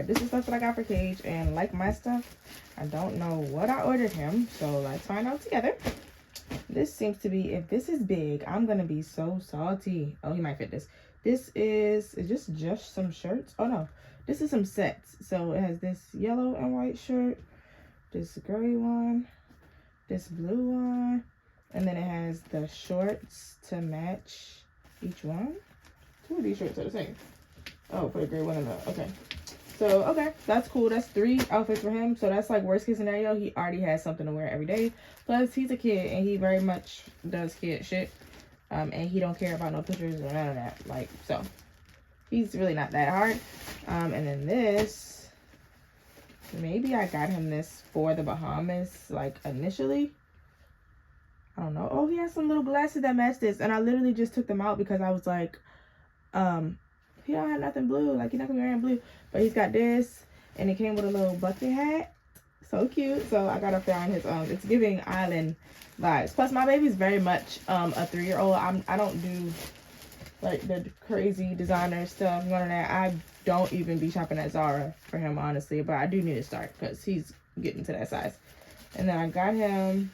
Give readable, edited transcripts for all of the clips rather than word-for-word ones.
This is stuff that I got for Cage, and like my stuff, I don't know what I ordered him, so let's find out together. This seems to be, if this is big, I'm gonna be so salty. Oh, he might fit this. This is just some shirts. Oh no, this is some sets. So it has this yellow and white shirt, this gray one, this blue one, and then it has the shorts to match each one. Two of these shirts are the same. Oh, for the gray one and the, okay. So, okay, that's cool. That's 3 outfits for him. So that's like worst case scenario. He already has something to wear every day. Plus, he's a kid and he very much does kid shit. And he don't care about no pictures or none of that. Like, so he's really not that hard. And then this, maybe I got him this for the Bahamas, like initially. I don't know. Oh, he has some little glasses that match this. And I literally just took them out because I was like, he don't have nothing blue. Like, he's not gonna be wearing blue. But he's got this, and it came with a little bucket hat. So cute. So I got up there on his own. It's giving island vibes. Plus, my baby's very much a 3-year-old. I don't do like the crazy designer stuff. None of that. I don't even be shopping at Zara for him, honestly. But I do need to start because he's getting to that size. And then I got him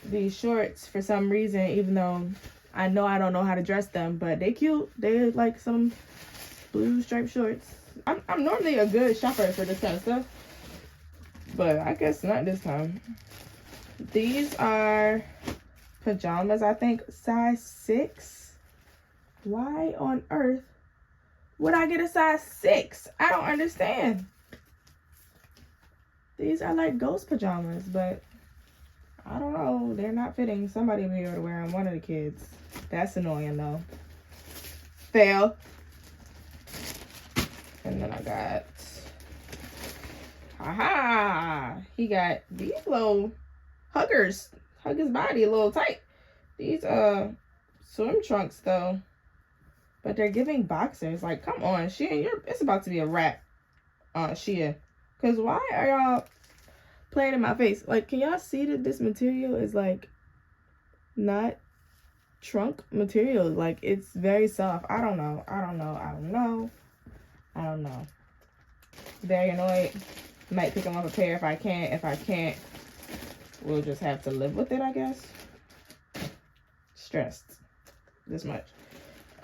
these shorts for some reason, even though I know I don't know how to dress them, but they cute. They like some blue striped shorts. I'm normally a good shopper for this kind of stuff, but I guess not this time. These are pajamas, I think, size 6. Why on earth would I get a size 6? I don't understand. These are like ghost pajamas, but I don't know. They're not fitting. Somebody will be able to wear them. One of the kids. That's annoying though. Fail. And then I got, he got these little huggers. Hug his body a little tight. These swim trunks though. But they're giving boxers. Like, come on, Shein, it's about to be a wrap on Shein. Cause why are y'all playing in my face? Like, can y'all see that this material is like not trunk material? Like, it's very soft. I don't know. Very annoyed. Might pick them up a pair if I can. If I can't, we'll just have to live with it, I guess. Stressed. This much.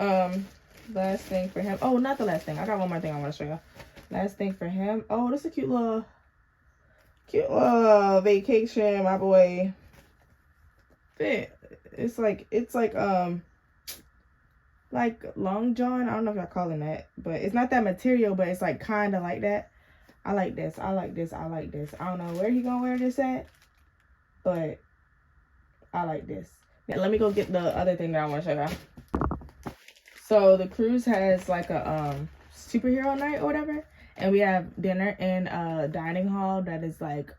Last thing for him. Oh, not the last thing. I got one more thing I want to show y'all. Last thing for him. Oh, this is a cute little vacation, my boy. Fit. It's like long john. I don't know if y'all call him that, but it's not that material, but it's like kind of like that. I like this. I like this. I like this. I don't know where he gonna wear this at, but I like this. Now, let me go get the other thing that I want to show y'all. So the cruise has like a superhero night or whatever, and we have dinner in a dining hall that is like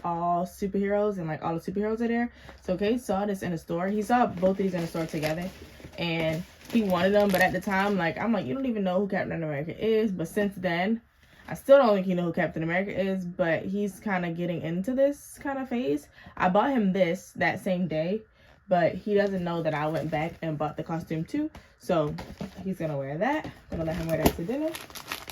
all superheroes, and like all the superheroes are there. So Kate saw this in the store. He saw both of these in the store together, and he wanted them, but at the time, like, I'm like, you don't even know who Captain America is. But since then, I still don't think you know who Captain America is, but he's kind of getting into this kind of phase. I bought him this that same day, but he doesn't know that I went back and bought the costume too. So he's gonna wear that. I'm gonna let him wear that to dinner.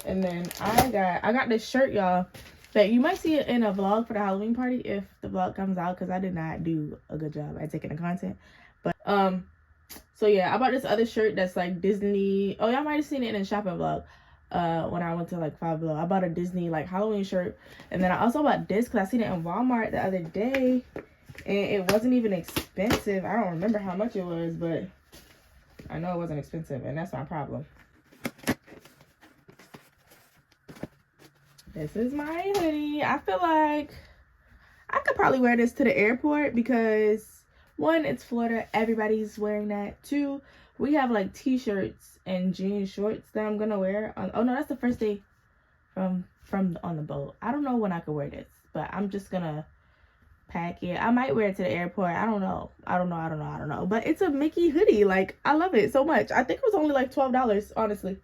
And then I got this shirt, y'all, that you might see it in a vlog for the Halloween party if the vlog comes out, because I did not do a good job at taking the content. But so yeah, I bought this other shirt that's like Disney. Oh, y'all might have seen it in a shopping vlog when I went to like Five Below. I bought a Disney like Halloween shirt, and then I also bought this because I seen it in Walmart the other day, and it wasn't even expensive. I don't remember how much it was, but I know it wasn't expensive, and that's my problem. This is my hoodie. I feel like I could probably wear this to the airport because, one, it's Florida. Everybody's wearing that. 2, we have like t-shirts and jean shorts that I'm gonna wear. Oh no, that's the first day from on the boat. I don't know when I could wear this, but I'm just gonna pack it. I might wear it to the airport. I don't know. But it's a Mickey hoodie. Like, I love it so much. I think it was only like $12, honestly.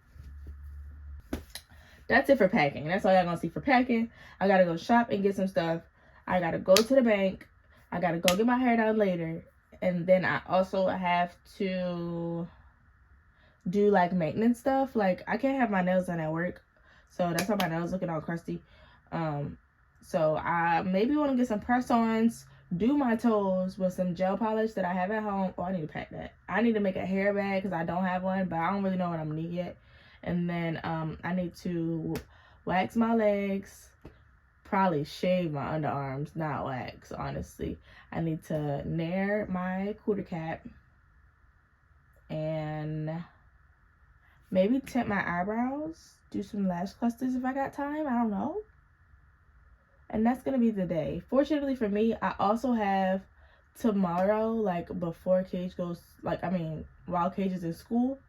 That's it for packing. That's all y'all gonna see for packing. I gotta go shop and get some stuff. I gotta go to the bank. I gotta go get my hair done later. And then I also have to do like maintenance stuff. Like, I can't have my nails done at work. So that's why my nails looking all crusty. So I maybe want to get some press-ons, do my toes with some gel polish that I have at home. Oh, I need to pack that. I need to make a hair bag because I don't have one, but I don't really know what I'm gonna need yet. And then I need to wax my legs, probably shave my underarms, not wax, honestly. I need to nair my cooter cap and maybe tint my eyebrows, do some lash clusters if I got time. I don't know. And that's gonna be the day. Fortunately for me, I also have tomorrow, like before Cage goes, like, I mean, while Cage is in school,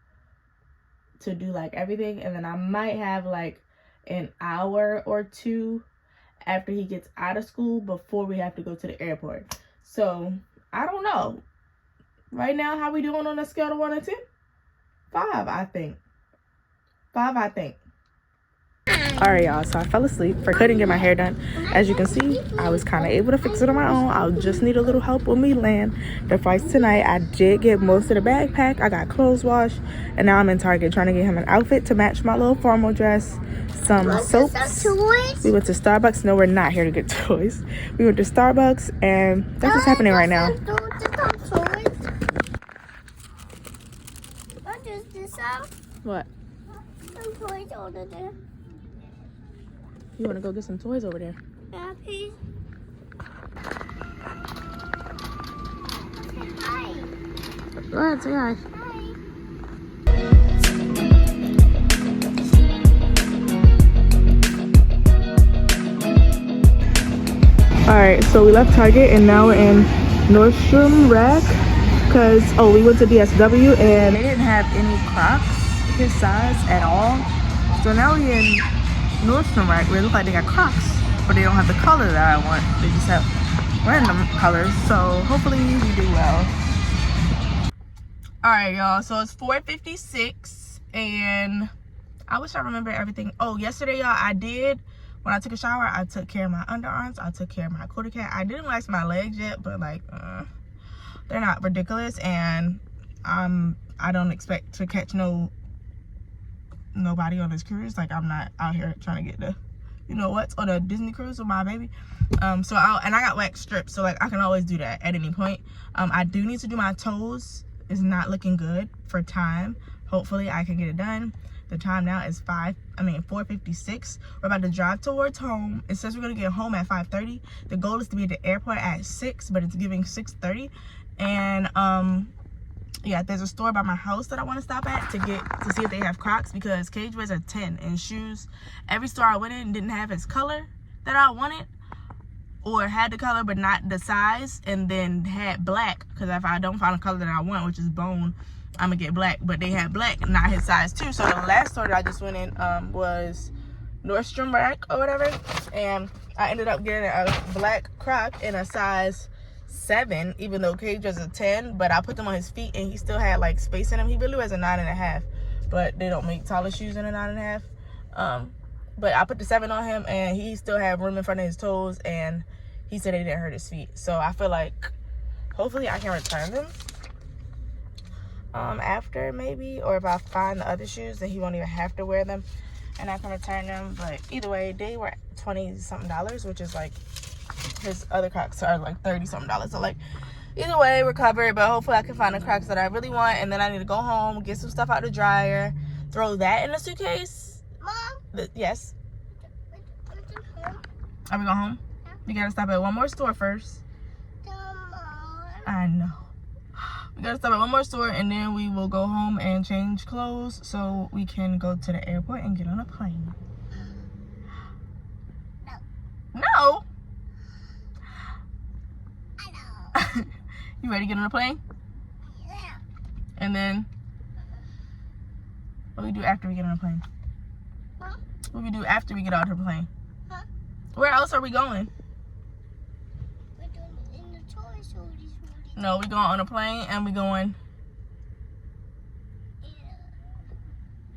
to do like everything. And then I might have like an hour or two after he gets out of school before we have to go to the airport. So I don't know. Right now, how we doing on a scale of 1 to 10? 5, I think. 5, I think. Alright, y'all, so I fell asleep. I couldn't get my hair done. As you can see, I was kind of able to fix it on my own. I'll just need a little help with me laying the flights tonight. I did get most of the backpack. I got clothes washed, and now I'm in Target trying to get him an outfit to match my little formal dress. Some soaps. We went to Starbucks. No, we're not here to get toys. We went to Starbucks, and that's what's happening right now. What? Some toys over there. You want to go get some toys over there? Yeah, please. Okay, hi. Go ahead, say hi. Alright, so we left Target and now we're in Nordstrom Rack because, oh, we went to DSW and they didn't have any Crocs his size at all. So now we're in Nordstrom Rack where it looks like they got Crocs, but they don't have the color that I want. They just have random colors, so hopefully we do well. Alright, y'all, so it's 4:56 and I wish I remember everything. Oh, yesterday, y'all, I did, when I took a shower, I took care of my underarms, I took care of my cooter cap. I didn't wax my legs yet, but like they're not ridiculous, and I don't expect to catch nobody on this cruise. Like, I'm not out here trying to get the, you know what's on a Disney cruise with my baby. So I got wax strips, so like I can always do that at any point. I do need to do my toes. It's not looking good for time. Hopefully I can get it done. The time now is 4:56. We're about to drive towards home. It says we're gonna get home at 5:30. The goal is to be at the airport at 6, but it's giving 6:30. And yeah, there's a store by my house that I want to stop at to see if they have Crocs, because Cage wears a 10 in shoes. Every store I went in didn't have his color that I wanted, or had the color but not the size, and then had black, because if I don't find a color that I want, which is bone, I'm gonna get black. But they had black, not his size too. So the last store that I just went in was Nordstrom Rack or whatever, and I ended up getting a black Croc in a size 7, even though Cage was a 10, but I put them on his feet and he still had like space in him. He really was a 9.5, but they don't make taller shoes in a 9.5. But I put the 7 on him and he still had room in front of his toes, and he said it didn't hurt his feet. So I feel like hopefully I can return them after, maybe, or if I find the other shoes, then he won't even have to wear them and I can return them. But either way, they were $20-something, which is like, his other Crocs are like $30-something. So like, either way, we're covered. But hopefully I can find the Crocs that I really want, and then I need to go home, get some stuff out the dryer, throw that in the suitcase. Mom? Yes? Are we going home? Yeah. We gotta stop at one more store first. I know. We gotta stop at one more store, and then we will go home and change clothes so we can go to the airport and get on a plane. No? You ready to get on a plane? Yeah. And then, what do we do after we get on a plane? Huh? What do we do after we get out of the plane? Huh? Where else are we going? We're doing in the toy store. No, we going on a plane and we going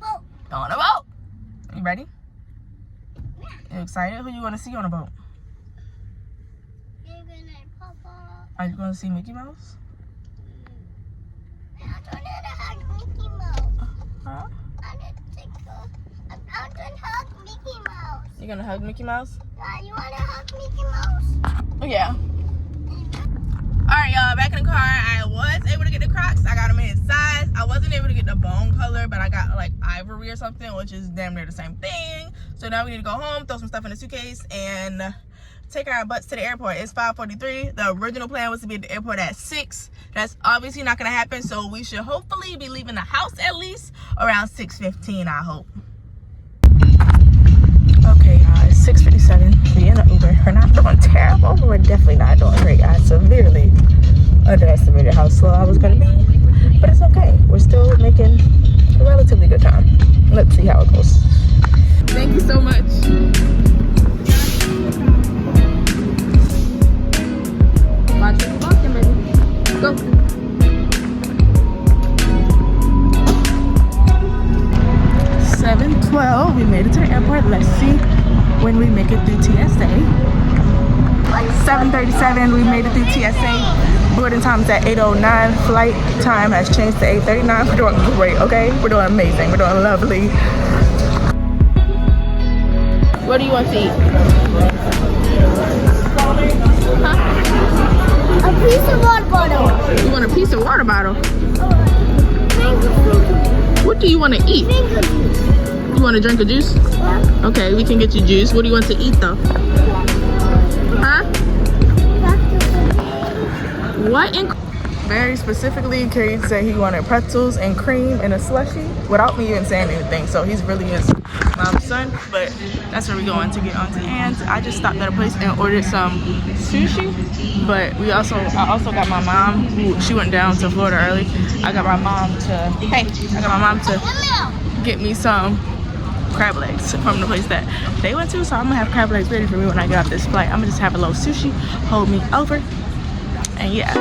Boat. on a boat. You ready? Yeah. You excited? Who you want to see on a boat? You're gonna Papa. Are you going to see Mickey Mouse? I'm gonna hug Mickey Mouse. Huh? I'm gonna hug Mickey You gonna hug Mickey Mouse? You wanna hug Mickey Mouse? Oh, yeah. Alright, y'all, back in the car. I was able to get the Crocs. I got them in his size. I wasn't able to get the bone color, but I got like ivory or something, which is damn near the same thing. So now we need to go home, throw some stuff in the suitcase, and take our butts to the airport. It's 5:43. The original plan was to be at the airport at 6. That's obviously not gonna happen, so we should hopefully be leaving the house at least around 6:15, I hope. Okay, guys, 6:57. We in an Uber. We're not doing terrible, but we're definitely not doing great. I severely underestimated how slow I was gonna be, but it's okay. We're still making a relatively good time. Let's see how it goes. Thank you so much. Watch it walking, baby. Go. $7:12. We made it to the airport. Let's see when we make it through TSA. 7:37. We made it through TSA. Boarding time is at 8:09. Flight time has changed to 8:39. We're doing great, okay? We're doing amazing. We're doing lovely. What do you want to eat? A piece of water bottle. You want a piece of water bottle? What do you want to eat? You want to drink a juice? Yeah. Okay, we can get you juice. What do you want to eat though? Huh? What? Very specifically, Carrie said he wanted pretzels and cream and a slushie without me even saying anything. So he's really his mom's son, but that's where we're going to get onto. And I just stopped at a place and ordered some sushi. But I also got my mom, who she went down to Florida early. I got my mom to get me some crab legs from the place that they went to. So I'm gonna have crab legs ready for me when I get off this flight. I'm gonna just have a little sushi, hold me over, and yeah.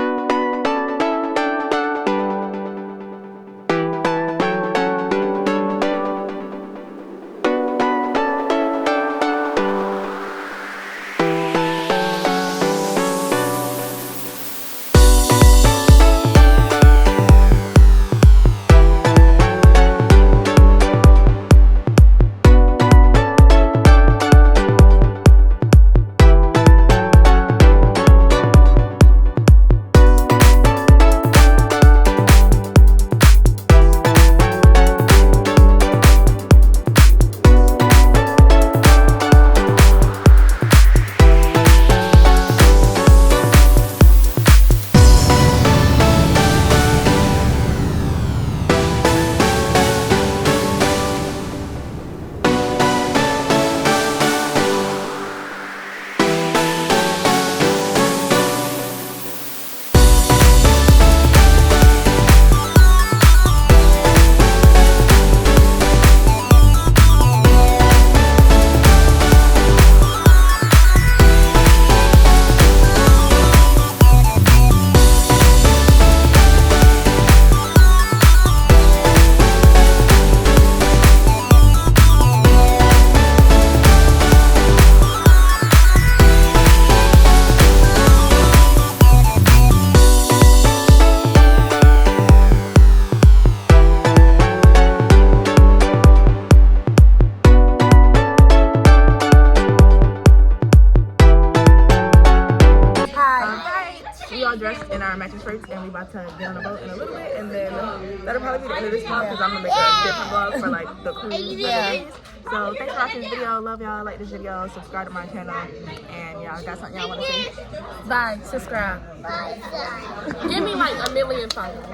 Dressed in our matching shirts, and we about to get on a boat in a little bit, and then that'll probably be the end of this vlog because I'm gonna make a different vlog for like the cruise. Yeah. So thanks for watching this video. Love y'all. Like this video. Subscribe to my channel, and y'all got something y'all want to say? Bye. Subscribe. Bye. Give me like 1 million followers.